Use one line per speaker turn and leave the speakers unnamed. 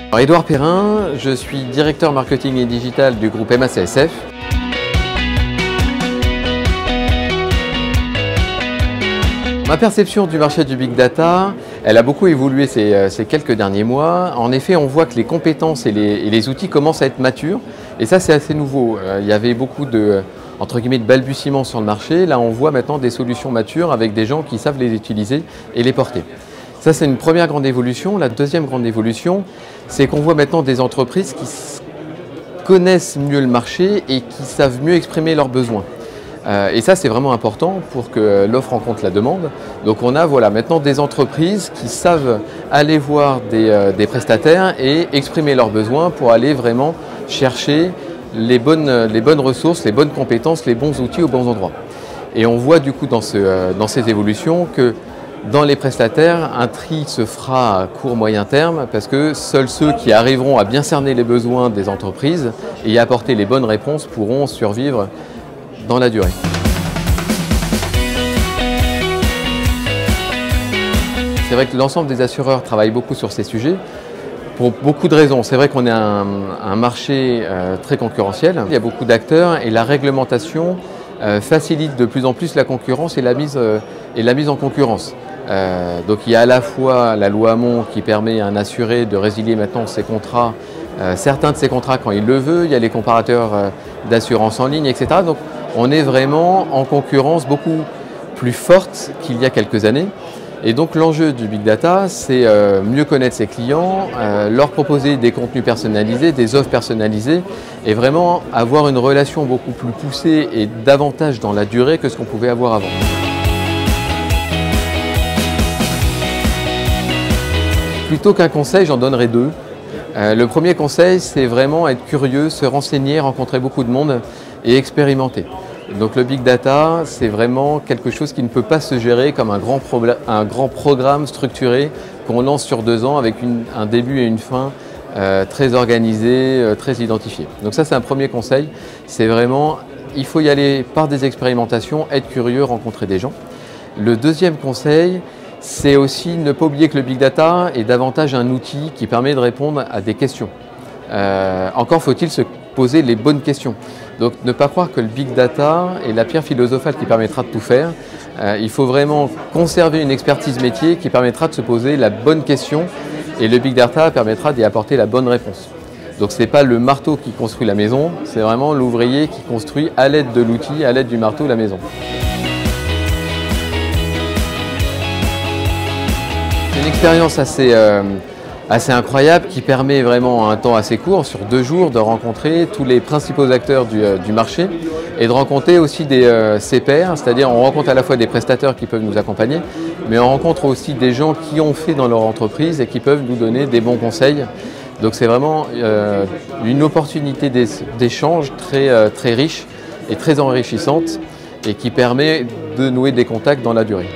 Alors, Édouard Perrin, je suis directeur marketing et digital du groupe MACSF. Ma perception du marché du Big Data, elle a beaucoup évolué ces quelques derniers mois. En effet, on voit que les compétences et les outils commencent à être matures. Et ça, c'est assez nouveau. Il y avait beaucoup de, entre guillemets, de balbutiements sur le marché. Là, on voit maintenant des solutions matures avec des gens qui savent les utiliser et les porter. Ça, c'est une première grande évolution. La deuxième grande évolution, c'est qu'on voit maintenant des entreprises qui connaissent mieux le marché et qui savent mieux exprimer leurs besoins. Et ça, c'est vraiment important pour que l'offre rencontre la demande. Donc on a maintenant des entreprises qui savent aller voir des prestataires et exprimer leurs besoins pour aller vraiment chercher les bonnes ressources, les bonnes compétences, les bons outils aux bons endroits. Et on voit du coup dans ces évolutions que dans les prestataires, un tri se fera à court moyen terme parce que seuls ceux qui arriveront à bien cerner les besoins des entreprises et y apporter les bonnes réponses pourront survivre dans la durée. C'est vrai que l'ensemble des assureurs travaillent beaucoup sur ces sujets pour beaucoup de raisons. C'est vrai qu'on est un marché très concurrentiel, il y a beaucoup d'acteurs et la réglementation facilite de plus en plus la concurrence et la mise en concurrence. Donc il y a à la fois la loi Hamon qui permet à un assuré de résilier maintenant ses contrats, certains de ses contrats quand il le veut, il y a les comparateurs d'assurance en ligne, etc. Donc on est vraiment en concurrence beaucoup plus forte qu'il y a quelques années. Et donc l'enjeu du Big Data, c'est mieux connaître ses clients, leur proposer des contenus personnalisés, des offres personnalisées et vraiment avoir une relation beaucoup plus poussée et davantage dans la durée que ce qu'on pouvait avoir avant. Plutôt qu'un conseil, j'en donnerai deux. Le premier conseil, c'est vraiment être curieux, se renseigner, rencontrer beaucoup de monde et expérimenter. Donc le Big Data, c'est vraiment quelque chose qui ne peut pas se gérer comme un grand programme structuré qu'on lance sur 2 ans avec un début et une fin très organisés, très identifiés. Donc ça, c'est un premier conseil. C'est vraiment, il faut y aller par des expérimentations, être curieux, rencontrer des gens. Le deuxième conseil, c'est aussi ne pas oublier que le Big Data est davantage un outil qui permet de répondre à des questions. Encore faut-il se poser les bonnes questions. Donc ne pas croire que le Big Data est la pierre philosophale qui permettra de tout faire. Il faut vraiment conserver une expertise métier qui permettra de se poser la bonne question et le Big Data permettra d'y apporter la bonne réponse. Donc ce n'est pas le marteau qui construit la maison, c'est vraiment l'ouvrier qui construit à l'aide de l'outil, à l'aide du marteau, la maison. C'est une expérience assez incroyable qui permet vraiment en un temps assez court, sur 2 jours, de rencontrer tous les principaux acteurs du marché et de rencontrer aussi ses pairs, c'est-à-dire on rencontre à la fois des prestataires qui peuvent nous accompagner, mais on rencontre aussi des gens qui ont fait dans leur entreprise et qui peuvent nous donner des bons conseils. Donc c'est vraiment une opportunité d'échange très riche et très enrichissante et qui permet de nouer des contacts dans la durée.